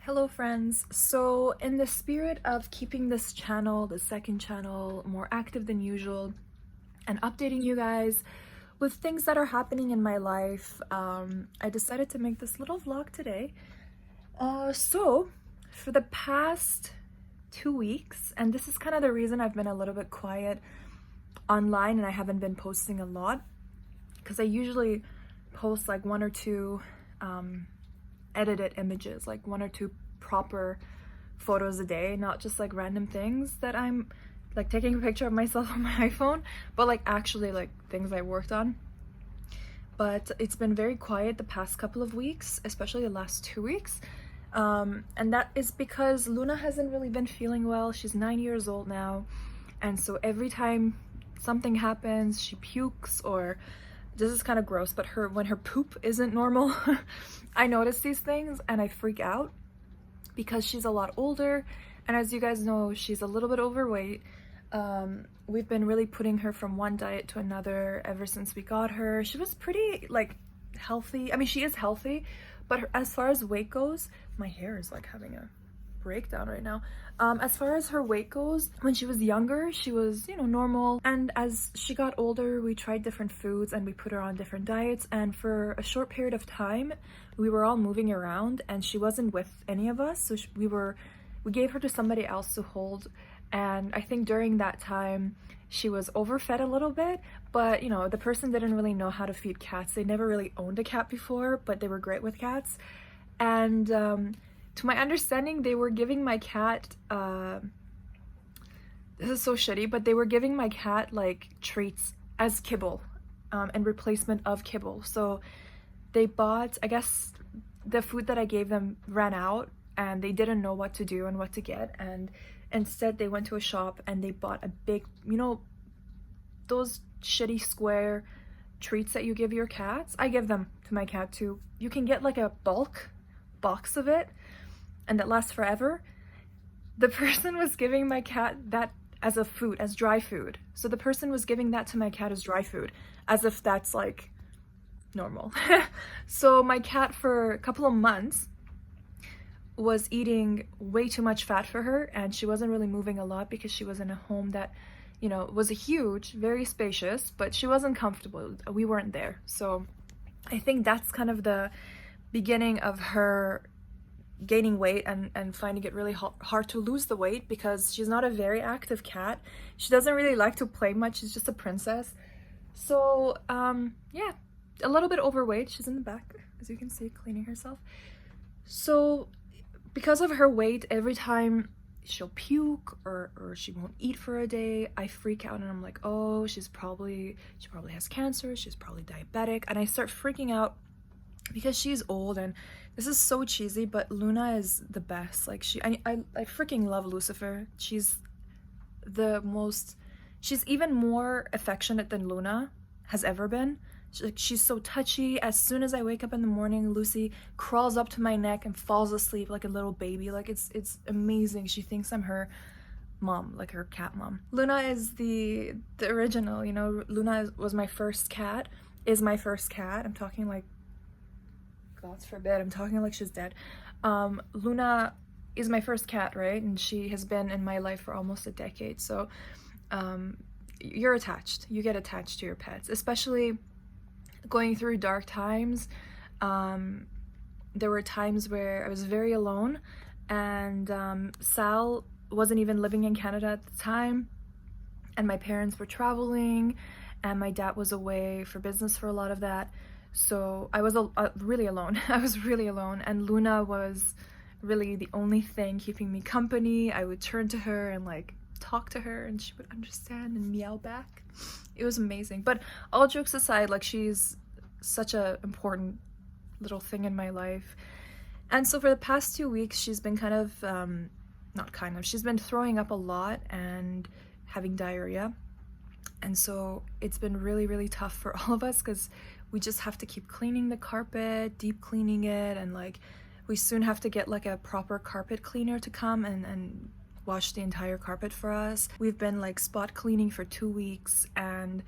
Hello friends. So in the spirit of keeping this channel, the second channel, more active than usual and updating you guys with things that are happening in my life, I decided to make this little vlog today. So for the past 2 weeks, and this is kind of the reason I've been a little bit quiet online and I haven't been posting a lot, because I usually post like one or two edited images, like one or two proper photos a day, not just like random things that I'm like taking a picture of myself on my iPhone, but like actually like things I worked on. But it's been very quiet the past couple of weeks, especially the last 2 weeks, and that is because Luna hasn't really been feeling well. She's 9 years old now, and so every time something happens, she pukes, or this is kind of gross, but when her poop isn't normal, I notice these things and I freak out because she's a lot older, and as you guys know, she's a little bit overweight. We've been really putting her from one diet to another ever since we got her. She was pretty like healthy. I mean, she is healthy, but as far as weight goes, my hair is like having a breakdown right now. As far as her weight goes, when she was younger, she was, normal, and as she got older, we tried different foods and we put her on different diets, and for a short period of time we were all moving around and she wasn't with any of us, so we gave her to somebody else to hold. And I think during that time she was overfed a little bit, but the person didn't really know how to feed cats. They never really owned a cat before, but they were great with cats. And to my understanding, they were giving my cat, this is so shitty, but they were giving my cat like treats as kibble, and replacement of kibble. So they bought, I guess the food that I gave them ran out and they didn't know what to do and what to get, and instead they went to a shop and they bought a big, those shitty square treats that you give your cats. I give them to my cat too. You can get like a bulk box of it and that lasts forever. The person was giving my cat that as a food, as dry food. So the person was giving that to my cat as dry food, as if that's like normal. So my cat for a couple of months was eating way too much fat for her, and she wasn't really moving a lot because she was in a home that, was a huge, very spacious, but she wasn't comfortable. We weren't there. So I think that's kind of the beginning of her gaining weight and finding it really hard to lose the weight, because she's not a very active cat. She doesn't really like to play much. She's just a princess. So yeah, a little bit overweight. She's in the back, as you can see, cleaning herself. So because of her weight, every time she'll puke or she won't eat for a day, I freak out and I'm like, oh, she probably has cancer, she's probably diabetic, and I start freaking out because she's old. And this is so cheesy, but Luna is the best. Like I freaking love Lucifer. She's even more affectionate than Luna has ever been. She's so touchy. As soon as I wake up in the morning, Lucy crawls up to my neck and falls asleep like a little baby. Like it's amazing. She thinks I'm her mom, like her cat mom. Luna is the original, Luna was my first cat, is my first cat. I'm talking like, God forbid, I'm talking like she's dead. Luna is my first cat, right? And she has been in my life for almost a decade. So you're attached. You get attached to your pets, especially going through dark times. There were times where I was very alone, and Sal wasn't even living in Canada at the time, and my parents were traveling, and my dad was away for business for a lot of that. So I was really alone. I was really alone, and Luna was really the only thing keeping me company. I would turn to her and like talk to her and she would understand and meow back. It was amazing. But all jokes aside, like, she's such a important little thing in my life. And so for the past 2 weeks, she's been she's been throwing up a lot and having diarrhea. And so it's been really, really tough for all of us, because we just have to keep cleaning the carpet, deep cleaning it, and like we soon have to get like a proper carpet cleaner to come and wash the entire carpet for us. We've been like spot cleaning for 2 weeks, and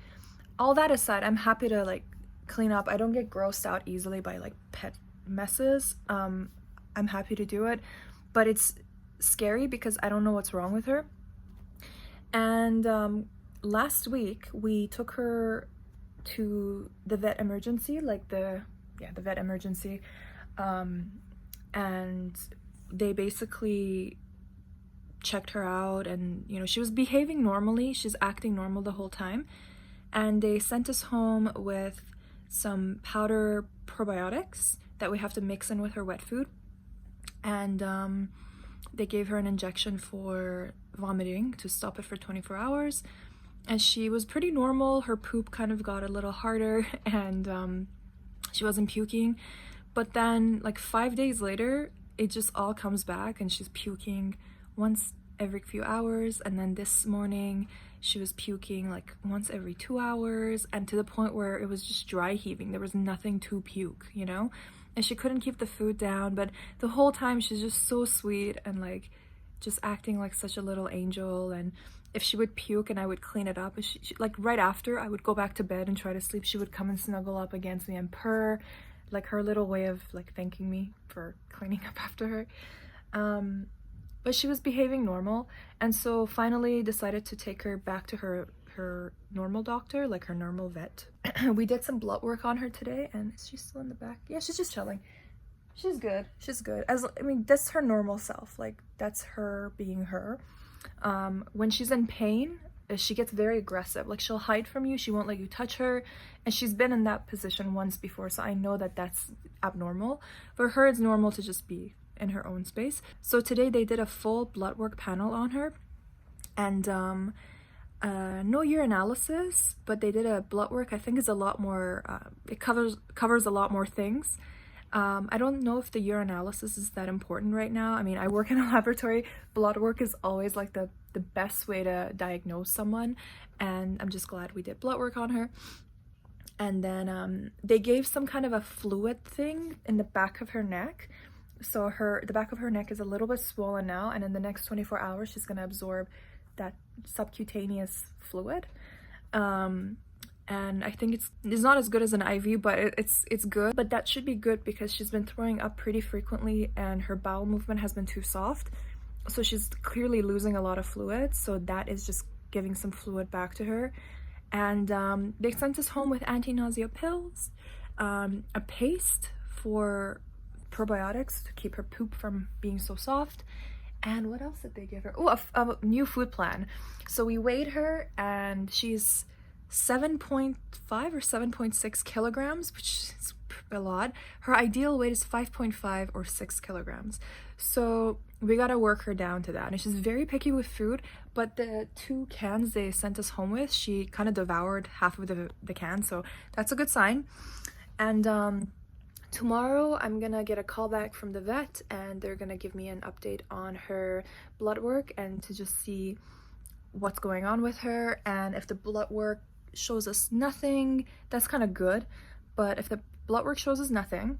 all that aside, I'm happy to like clean up. I don't get grossed out easily by like pet messes. I'm happy to do it. but it's scary because I don't know what's wrong with her. And last week we took her to the vet emergency, like the vet emergency, and they basically checked her out, and you know, she was behaving normally, she's acting normal the whole time, and they sent us home with some powder probiotics that we have to mix in with her wet food. And they gave her an injection for vomiting to stop it for 24 hours, and she was pretty normal. Her poop kind of got a little harder, and she wasn't puking, but then like 5 days later it just all comes back, and she's puking once every few hours. And then this morning she was puking like once every 2 hours, and to the point where it was just dry heaving. There was nothing to puke, you know, and she couldn't keep the food down. But the whole time she's just so sweet and like just acting like such a little angel. And if she would puke and I would clean it up, and she like right after I would go back to bed and try to sleep, she would come and snuggle up against me and purr, like her little way of like thanking me for cleaning up after her. But she was behaving normal, and so finally decided to take her back to her normal doctor, like her normal vet. We did some blood work on her today, and is she still in the back? Yeah, she's just chilling. She's good. She's good. I mean, that's her normal self. Like, that's her being her. When she's in pain, she gets very aggressive. Like, she'll hide from you. She won't let you touch her. And she's been in that position once before, so I know that that's abnormal. For her, it's normal to just be in her own space. So today they did a full blood work panel on her, and no urinalysis, but they did a blood work. I think is a lot more, it covers a lot more things. I don't know if the urinalysis is that important right now. I mean, I work in a laboratory. Blood work is always like the best way to diagnose someone, and I'm just glad we did blood work on her. And then they gave some kind of a fluid thing in the back of her neck. So the back of her neck is a little bit swollen now, and in the next 24 hours she's gonna absorb that subcutaneous fluid. And I think it's not as good as an IV, but it's good. But that should be good because she's been throwing up pretty frequently, and her bowel movement has been too soft, so she's clearly losing a lot of fluid. So that is just giving some fluid back to her. And they sent us home with anti-nausea pills, a paste for probiotics to keep her poop from being so soft. And what else did they give her? Oh, a new food plan. So we weighed her, and she's 7.5 or 7.6 kilograms, which is a lot. Her ideal weight is 5.5 or 6 kilograms. So we gotta work her down to that. And she's very picky with food, but the 2 cans they sent us home with, she kind of devoured half of the can, so that's a good sign. And tomorrow I'm gonna get a call back from the vet, and they're gonna give me an update on her blood work and to just see what's going on with her. And if the blood work shows us nothing, that's kind of good. But if the blood work shows us nothing,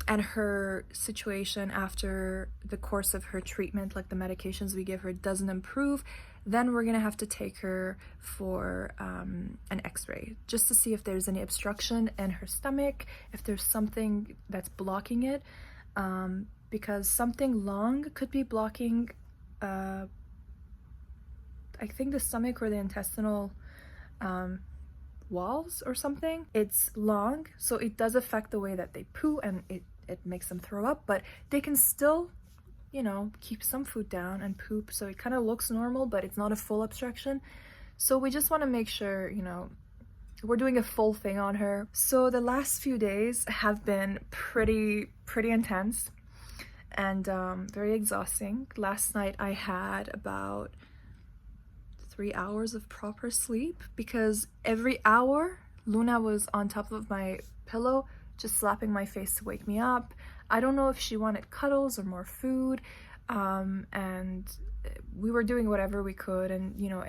and her situation after the course of her treatment, like the medications we give her, doesn't improve, then we're gonna have to take her for an x-ray just to see if there's any obstruction in her stomach, if there's something that's blocking it, because something long could be blocking I think the stomach or the intestinal walls or something. It's long, so it does affect the way that they poo, and it makes them throw up, but they can still, you know, keep some food down and poop, so it kind of looks normal, but it's not a full obstruction. So we just want to make sure, you know, we're doing a full thing on her. So the last few days have been pretty intense and very exhausting. Last night I had about 3 hours of proper sleep, because every hour Luna was on top of my pillow just slapping my face to wake me up. I don't know if she wanted cuddles or more food, and we were doing whatever we could. And you know,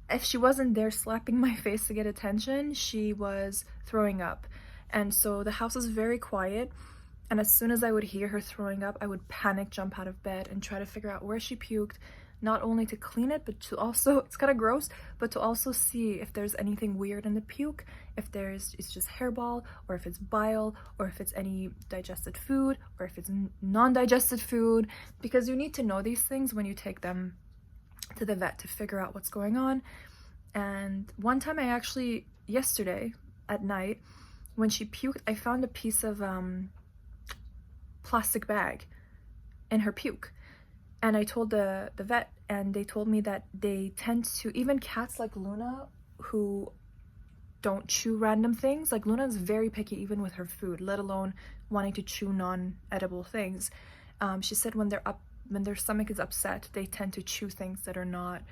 if she wasn't there slapping my face to get attention, she was throwing up. And so the house was very quiet, and as soon as I would hear her throwing up, I would panic, jump out of bed and try to figure out where she puked. not only to clean it, but to also, it's kind of gross, but to also see if there's anything weird in the puke, if it's just hairball, or if it's bile, or if it's any digested food, or if it's non-digested food, because you need to know these things when you take them to the vet to figure out what's going on. And one time I actually, yesterday at night, when she puked, I found a piece of plastic bag in her puke. And I told the vet, and they told me that they tend to, even cats like Luna, who don't chew random things, like Luna is very picky even with her food, let alone wanting to chew non-edible things. She said when their stomach is upset, they tend to chew things that are not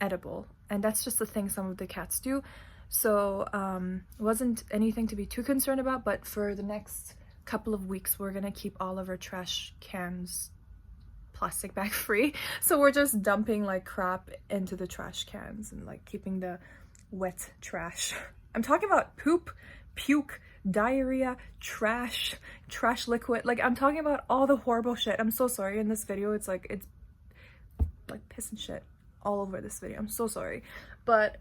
edible, and that's just the thing some of the cats do. So it wasn't anything to be too concerned about, but for the next couple of weeks we're gonna keep all of our trash cans plastic bag free. So we're just dumping like crap into the trash cans and like keeping the wet trash. I'm talking about poop, puke, diarrhea, trash liquid. Like I'm talking about all the horrible shit. I'm so sorry in this video. It's like piss and shit all over this video. I'm so sorry. But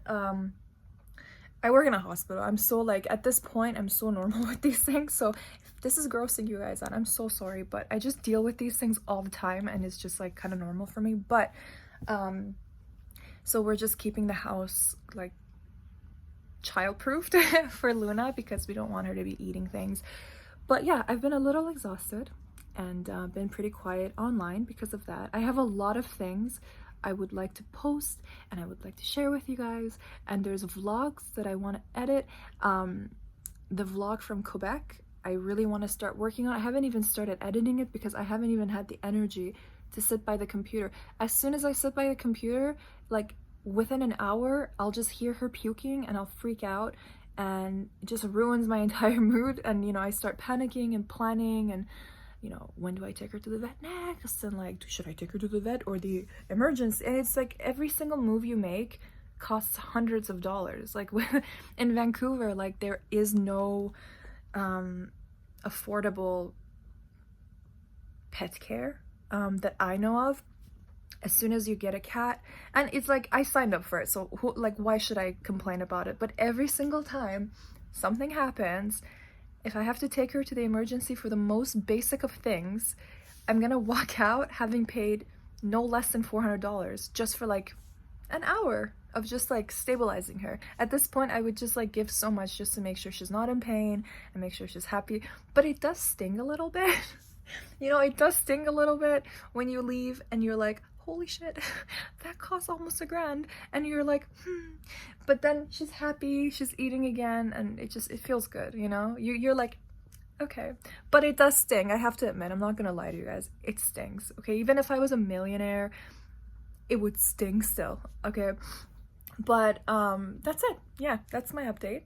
I work in a hospital. I'm so like, at this point, I'm so normal with these things. So if this is grossing you guys out, I'm so sorry, but I just deal with these things all the time, and it's just like kind of normal for me. But so we're just keeping the house like child-proofed for Luna, because we don't want her to be eating things. But yeah, I've been a little exhausted and been pretty quiet online because of that. I have a lot of things I would like to post and I would like to share with you guys, and there's vlogs that I want to edit. The vlog from Quebec, I really want to start working on. I haven't even started editing it because I haven't even had the energy to sit by the computer. As soon as I sit by the computer, like within an hour, I'll just hear her puking and I'll freak out, and it just ruins my entire mood. And you know, I start panicking and planning, and you know, when do I take her to the vet next? And like, should I take her to the vet or the emergency? And it's like every single move you make costs hundreds of dollars. Like in Vancouver, like there is no affordable pet care that I know of. As soon as you get a cat, and it's like I signed up for it, so like why should I complain about it? But every single time something happens, if I have to take her to the emergency for the most basic of things, I'm gonna walk out having paid no less than $400 just for like an hour of just like stabilizing her. At this point, I would just like give so much just to make sure she's not in pain and make sure she's happy. But it does sting a little bit. You know, it does sting a little bit when you leave and you're like, holy shit, that costs almost $1,000, and you're like, but then she's happy, she's eating again, and it feels good, you know? You're like, okay. But it does sting, I have to admit. I'm not gonna lie to you guys, it stings, okay? Even if I was a millionaire, it would sting still, okay? But that's it. Yeah, that's my update.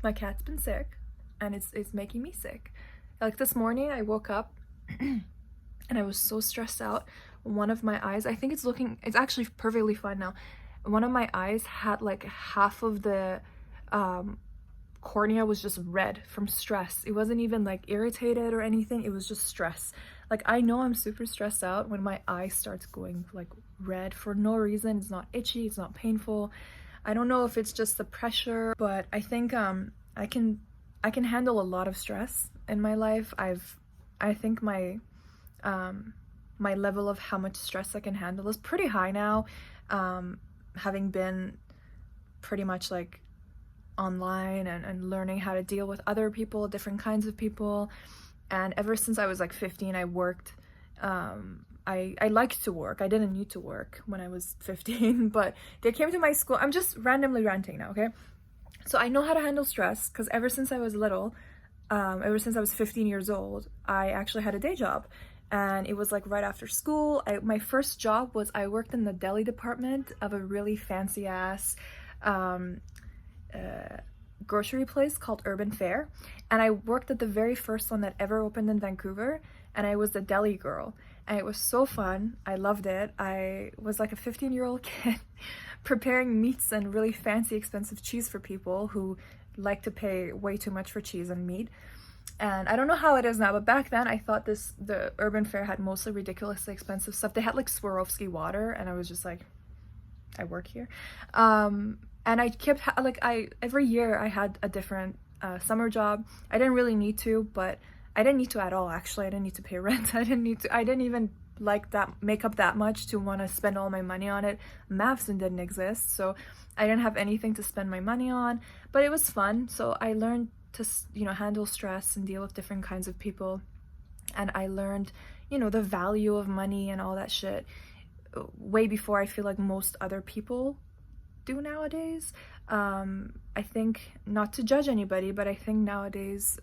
My cat's been sick, and it's making me sick. Like this morning I woke up and I was so stressed out. One of my eyes, I think it's actually perfectly fine now. One of my eyes had like half of the cornea was just red from stress. It wasn't even like irritated or anything, it was just stress. Like I know I'm super stressed out when my eye starts going like red for no reason. It's not itchy, it's not painful. I don't know if it's just the pressure, but I think I can handle a lot of stress in my life. I think my my level of how much stress I can handle is pretty high now, having been pretty much like online and learning how to deal with other people, different kinds of people. And ever since I was like 15, I worked. I liked to work. I didn't need to work when I was 15, but they came to my school. I'm just randomly ranting now, okay? So I know how to handle stress because ever since I was little, ever since I was 15 years old, I actually had a day job. And it was like right after school. My first job was I worked in the deli department of a really fancy ass grocery place called Urban Fare. And I worked at the very first one that ever opened in Vancouver, and I was the deli girl. And it was so fun. I loved it. I was like a 15-year-old kid preparing meats and really fancy expensive cheese for people who like to pay way too much for cheese and meat. And I don't know how it is now, but back then I thought the urban fare had mostly ridiculously expensive stuff. They had like Swarovski water, and I was just like, I work here. And I kept every year I had a different summer job. I didn't really need to, but I didn't need to at all, actually. I didn't need to pay rent. I didn't even like that make up that much to want to spend all my money on it. Mavsoun didn't exist, so I didn't have anything to spend my money on, but it was fun. So I learned to, you know, handle stress and deal with different kinds of people. And I learned, you know, the value of money and all that shit way before I feel like most other people do nowadays. I think, not to judge anybody, but I think nowadays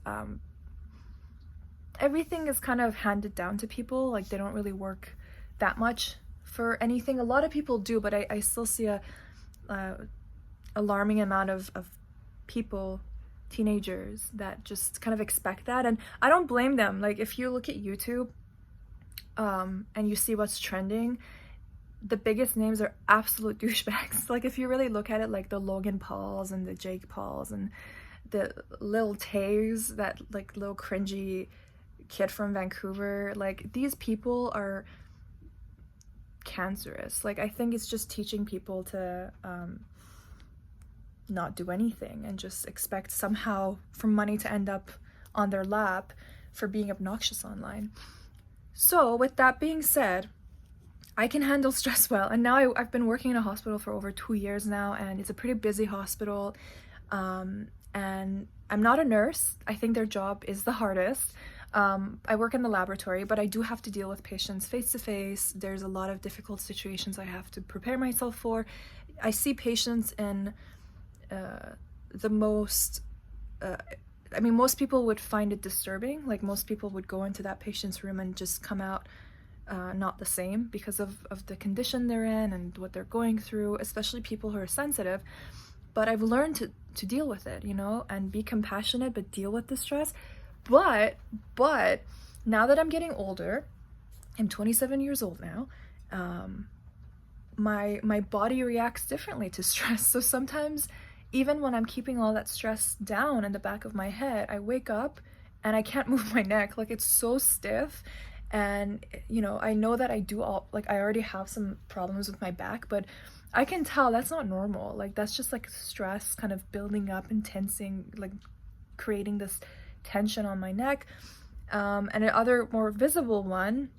everything is kind of handed down to people. Like, they don't really work that much for anything. A lot of people do, but I still see a alarming amount of people, teenagers, that just kind of expect that. And I don't blame them. Like, if you look at YouTube and you see what's trending, the biggest names are absolute douchebags. Like, if you really look at it, like the Logan Pauls and the Jake Pauls and the Lil Tays, that like little cringy kid from Vancouver, like, these people are cancerous. Like, I think it's just teaching people to not do anything and just expect somehow for money to end up on their lap for being obnoxious online. So with that being said, I can handle stress well, and now I've been working in a hospital for over 2 years now, and it's a pretty busy hospital, and I'm not a nurse. I think their job is the hardest. I work in the laboratory, but I do have to deal with patients face to face. There's a lot of difficult situations I have to prepare myself for. I see patients in the most I mean, most people would find it disturbing. Like, most people would go into that patient's room and just come out not the same because of the condition they're in and what they're going through, especially people who are sensitive. But I've learned to deal with it, you know, and be compassionate, but deal with the stress. But now that I'm getting older, I'm 27 years old now, my body reacts differently to stress. So sometimes, even when I'm keeping all that stress down in the back of my head, I wake up and I can't move my neck. Like, it's so stiff. And, you know, I know that I already have some problems with my back, but I can tell that's not normal. Like, that's just like stress kind of building up and tensing, like creating this tension on my neck. And another more visible one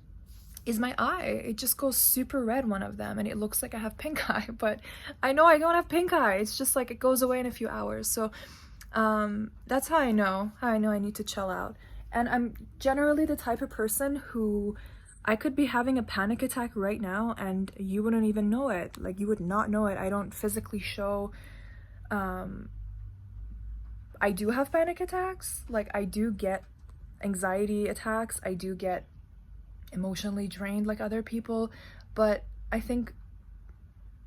is my eye. It just goes super red, one of them, and it looks like I have pink eye, but I know I don't have pink eye. It's just like it goes away in a few hours. So that's how I know I need to chill out. And I'm generally the type of person who, I could be having a panic attack right now and you wouldn't even know it. Like, you would not know it. I don't physically show I do have panic attacks. Like, I do get anxiety attacks. I do get emotionally drained like other people, but I think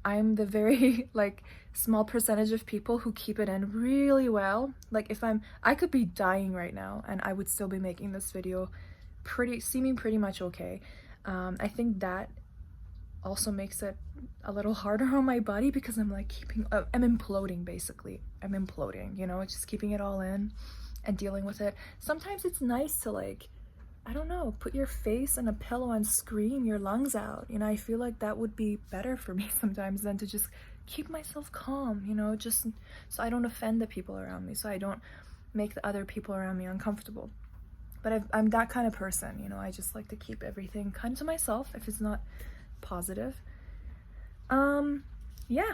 I'm the very like small percentage of people who keep it in really well. Like, I could be dying right now and I would still be making this video seeming pretty much okay. I think that also makes it a little harder on my body because I'm like I'm imploding, basically. I'm imploding, you know, just keeping it all in and dealing with it. Sometimes it's nice to, like, I don't know, put your face in a pillow and scream your lungs out. You know, I feel like that would be better for me sometimes than to just keep myself calm, you know, just so I don't offend the people around me, so I don't make the other people around me uncomfortable. But I'm that kind of person, you know, I just like to keep everything kind of to myself if it's not positive. Yeah,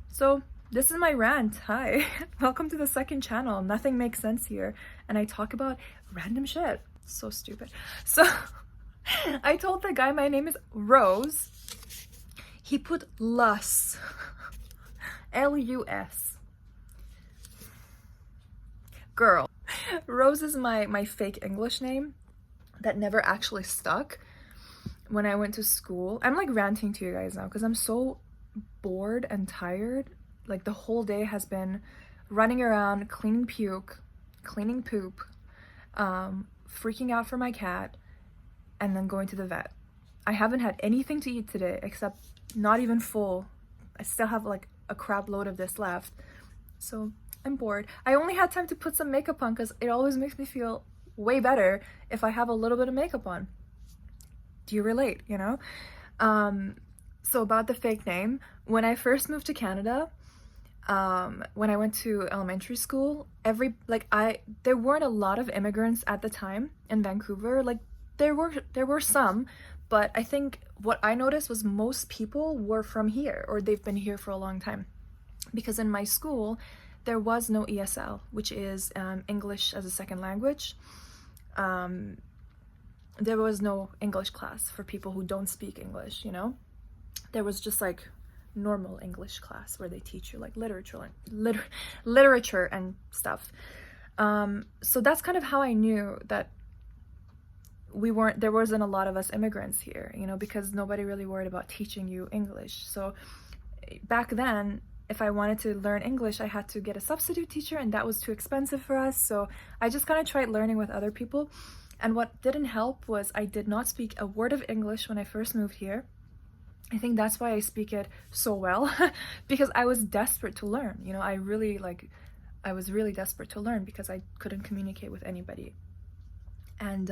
so this is my rant. Hi. Welcome to the second channel. Nothing makes sense here, and I talk about random shit. So stupid. So I told the guy my name is Rose. He put Lus. L-U-S. Girl. Rose is my fake English name that never actually stuck when I went to school. I'm like ranting to you guys now because I'm so bored and tired. Like, the whole day has been running around, cleaning puke, cleaning poop, freaking out for my cat, and then going to the vet. I haven't had anything to eat today except not even full. I still have like a crap load of this left. So I'm bored. I only had time to put some makeup on because it always makes me feel way better if I have a little bit of makeup on. Do you relate, you know? So about the fake name, when I first moved to Canada, when I went to elementary school, there weren't a lot of immigrants at the time in Vancouver. Like there were some, but I think what I noticed was most people were from here, or they've been here for a long time. Because in my school, there was no ESL, which is English as a second language. There was no English class for people who don't speak English, you know? There was just like normal English class where they teach you like literature and stuff. So that's kind of how I knew that there wasn't a lot of us immigrants here, you know, because nobody really worried about teaching you English. So back then, if I wanted to learn English, I had to get a substitute teacher, and that was too expensive for us. So I just kind of tried learning with other people. And what didn't help was I did not speak a word of English when I first moved here. I think that's why I speak it so well, because I was desperate to learn. You know, I was really desperate to learn because I couldn't communicate with anybody. And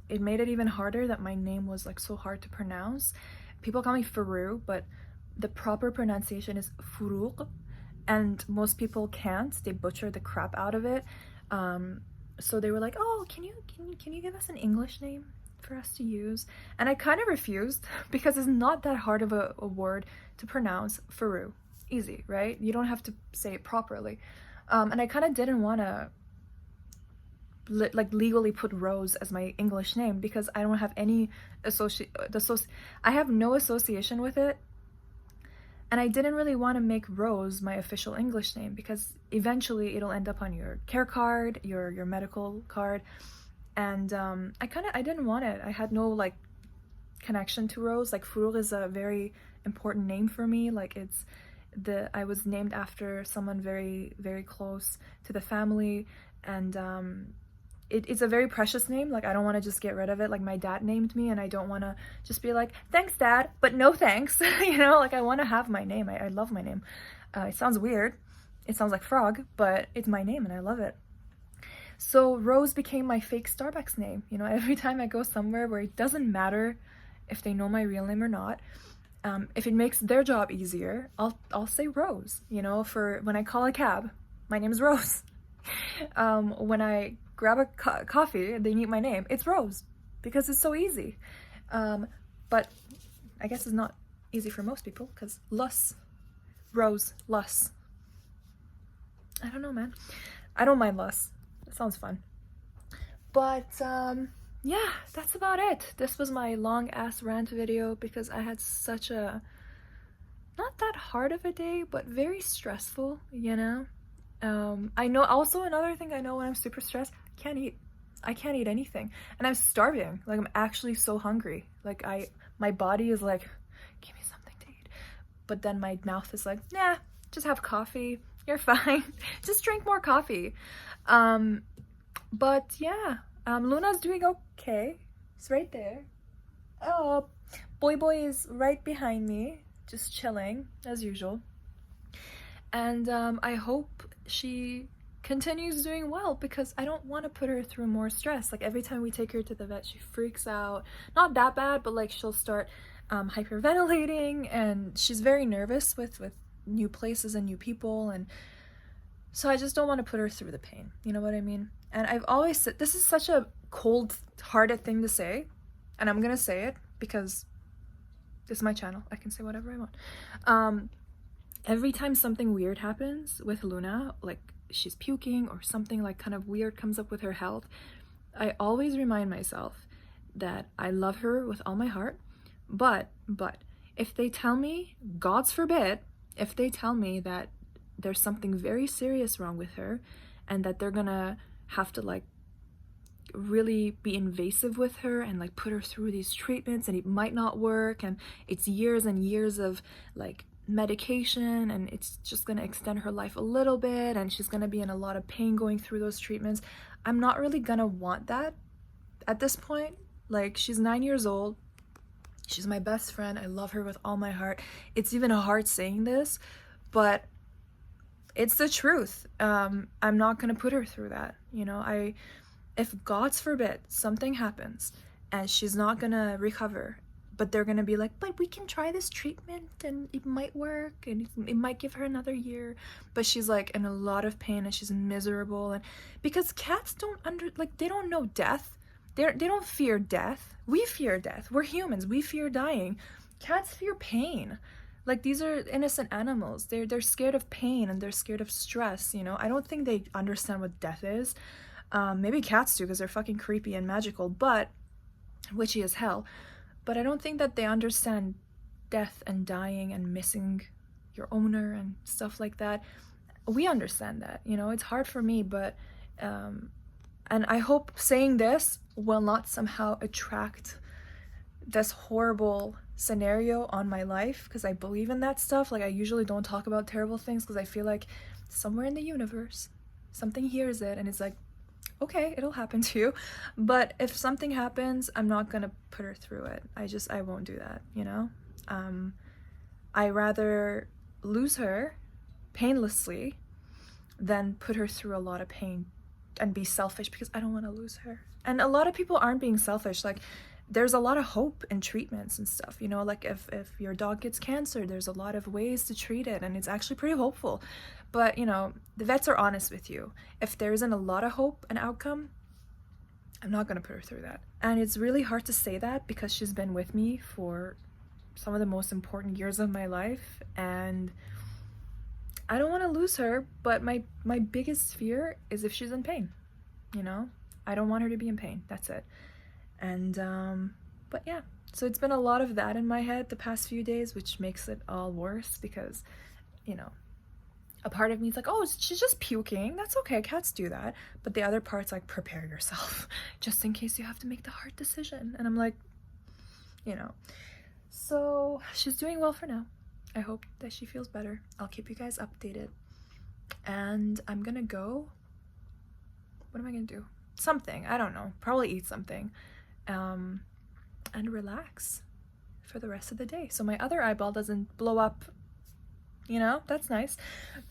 it made it even harder that my name was like so hard to pronounce. People call me Faru, but the proper pronunciation is Furuq, and most people can't. They butcher the crap out of it. So they were like, "Oh, can you give us an English name for us to use?" And I kind of refused because it's not that hard of a word to pronounce. Faru, easy, right? You don't have to say it properly. And I kind of didn't want to legally put Rose as my English name because I don't have any I have no association with it. And I didn't really want to make Rose my official English name because eventually it'll end up on your care card, your medical card. And I didn't want it. I had no like connection to Rose. Like Furur is a very important name for me. Like I was named after someone very, very close to the family, and it's a very precious name. Like I don't want to just get rid of it. Like my dad named me, and I don't want to just be like, "Thanks, Dad," but no thanks. You know, like I want to have my name. I love my name. It sounds weird. It sounds like frog, but it's my name and I love it. So Rose became my fake Starbucks name. You know, every time I go somewhere where it doesn't matter if they know my real name or not, if it makes their job easier, I'll say Rose. You know, for when I call a cab, my name is Rose. When I grab a coffee and they need my name, it's Rose, because it's so easy. But I guess it's not easy for most people, because Rose, Lus. I don't know, man. I don't mind Lus. It sounds fun. But yeah, that's about it. This was my long ass rant video because I had such a not that hard of a day, but very stressful, you know. I know also another thing I know when I'm super stressed, I can't eat anything, and I'm starving. Like I'm actually so hungry. Like my body is like, give me something to eat, but then my mouth is like, nah, just have coffee, you're fine. Just drink more coffee. But yeah, Luna's doing okay. It's right there. Oh, boy is right behind me, just chilling as usual. And I hope she continues doing well, because I don't want to put her through more stress. Like every time we take her to the vet, she freaks out. Not that bad, but like she'll start hyperventilating, and she's very nervous with new places and new people, and so I just don't want to put her through the pain. You know what I mean? And I've always said, this is such a cold-hearted thing to say, and I'm gonna say it because this is my channel. I can say whatever I want. Every time something weird happens with Luna, like she's puking or something like kind of weird comes up with her health, I always remind myself that I love her with all my heart, but if they tell me, God's forbid, if they tell me that there's something very serious wrong with her and that they're gonna have to like really be invasive with her and like put her through these treatments and it might not work and it's years and years of like medication and it's just gonna extend her life a little bit and she's gonna be in a lot of pain going through those treatments, I'm not really gonna want that at this point. Like, she's 9 years old, she's my best friend, I love her with all my heart. It's even hard saying this, but it's the truth. I'm not gonna put her through that, you know. if God's forbid something happens and she's not gonna recover, but they're gonna be like, but we can try this treatment and it might work and it might give her another year, but she's like in a lot of pain and she's miserable. And because cats don't they don't know death, they don't fear death. We fear death. We're humans, we fear dying. Cats fear pain. Like, these are innocent animals. They're scared of pain and they're scared of stress, you know. I don't think they understand what death is. Maybe cats do, because they're fucking creepy and magical, but witchy as hell. But I don't think that they understand death and dying and missing your owner and stuff like that. We understand that, you know. It's hard for me, but and I hope saying this will not somehow attract this horrible scenario on my life, because I believe in that stuff. Like, I usually don't talk about terrible things because I feel like somewhere in the universe something hears it and it's like, okay, it'll happen to you. But if something happens, I'm not gonna put her through it. I won't do that, you know. I rather lose her painlessly than put her through a lot of pain and be selfish, because I don't want to lose her. And a lot of people aren't being selfish. Like, there's a lot of hope in treatments and stuff, you know. Like, if your dog gets cancer, there's a lot of ways to treat it and it's actually pretty hopeful. But, you know, the vets are honest with you. If there isn't a lot of hope and outcome, I'm not gonna put her through that. And it's really hard to say that because she's been with me for some of the most important years of my life, and I don't want to lose her. But my biggest fear is if she's in pain, you know. I don't want her to be in pain. That's it. And but yeah, so it's been a lot of that in my head the past few days, which makes it all worse, because, you know, a part of me is like, oh, she's just puking, that's okay, cats do that. But the other part's like, prepare yourself just in case you have to make the hard decision. And I'm like, you know. So she's doing well for now. I hope that she feels better. I'll keep you guys updated. And I'm gonna go, what am I gonna do? Something, I don't know, probably eat something, and relax for the rest of the day so my other eyeball doesn't blow up, you know. That's nice.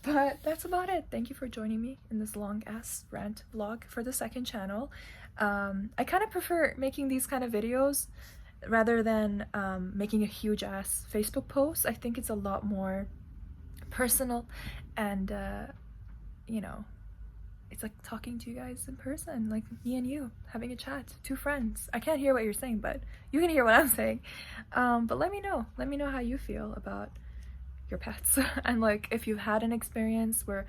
But that's about it. Thank you for joining me in this long ass rant vlog for the second channel. I kind of prefer making these kind of videos rather than making a huge ass Facebook post. I think it's a lot more personal, and you know, it's like talking to you guys in person, like me and you having a chat, two friends. I can't hear what you're saying, but you can hear what I'm saying. But let me know how you feel about your pets and like if you've had an experience where,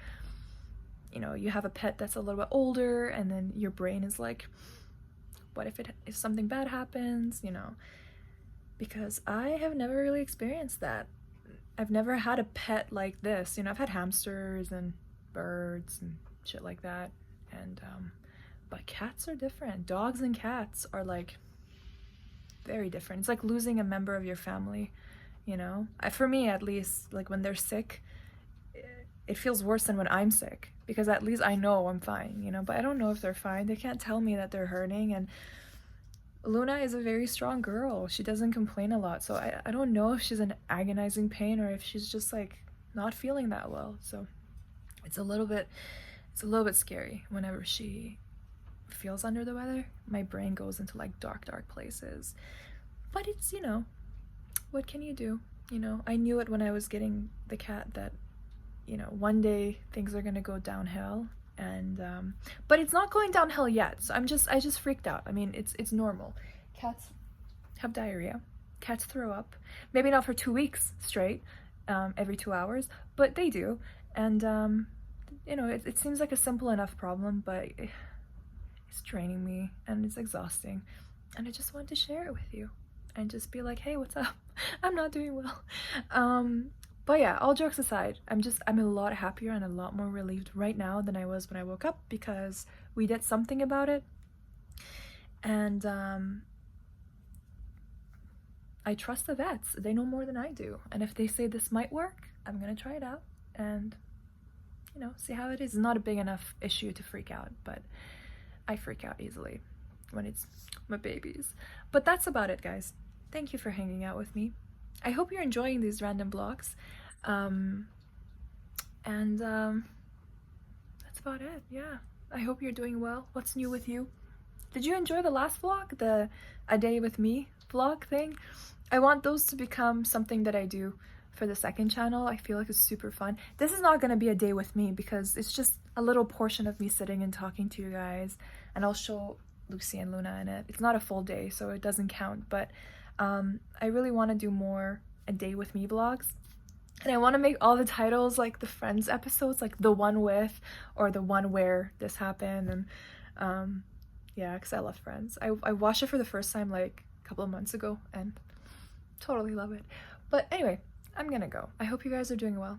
you know, you have a pet that's a little bit older and then your brain is like, what if something bad happens, you know. Because I have never really experienced that. I've never had a pet like this, you know. I've had hamsters and birds and shit like that, and but cats are different. Dogs and cats are like very different. It's like losing a member of your family, you know. For me at least, like when they're sick, it feels worse than when I'm sick, because at least I know I'm fine, you know. But I don't know if they're fine. They can't tell me that they're hurting. And Luna is a very strong girl. She doesn't complain a lot, so I don't know if she's in agonizing pain or if she's just like not feeling that well. So it's a little bit scary. Whenever she feels under the weather, my brain goes into like dark places. But it's, you know, what can you do? You know, I knew it when I was getting the cat that, you know, one day things are gonna go downhill. And but it's not going downhill yet, so I just freaked out. I mean, it's normal. Cats have diarrhea, cats throw up, maybe not for 2 weeks straight, every 2 hours, but they do. And you know, it seems like a simple enough problem, but it's draining me and it's exhausting, and I just wanted to share it with you and just be like, hey, what's up? I'm not doing well. But yeah, all jokes aside, I'm a lot happier and a lot more relieved right now than I was when I woke up, because we did something about it. And I trust the vets. They know more than I do. And if they say this might work, I'm gonna try it out and, you know, see how it is. It's not a big enough issue to freak out, but I freak out easily when it's my babies. But that's about it, guys. Thank you for hanging out with me. I hope you're enjoying these random vlogs. That's about it. Yeah, I hope you're doing well. What's new with you? Did you enjoy the last vlog, the A Day With Me vlog thing? I want those to become something that I do for the second channel. I feel like it's super fun. This is not gonna be a day with me because it's just a little portion of me sitting and talking to you guys, and I'll show Lucy and Luna in it. It's not a full day, so it doesn't count, but I really want to do more A Day With Me vlogs. And I want to make all the titles like the Friends episodes, like the one with or the one where this happened. And yeah, because I love Friends. I watched it for the first time like a couple of months ago and totally love it. But anyway, I'm gonna go. I hope you guys are doing well,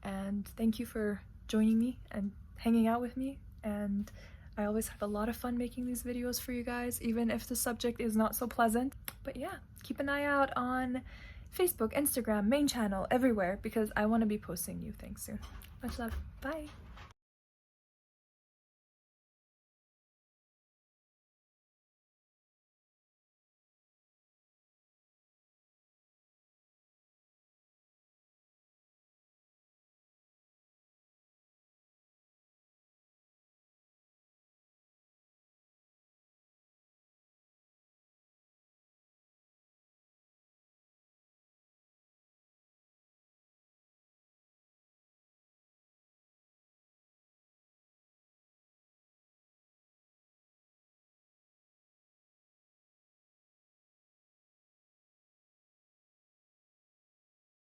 and thank you for joining me and hanging out with me. And I always have a lot of fun making these videos for you guys, even if the subject is not so pleasant. But yeah, keep an eye out on Facebook, Instagram, main channel, everywhere, because I want to be posting new things soon. Much love. Bye.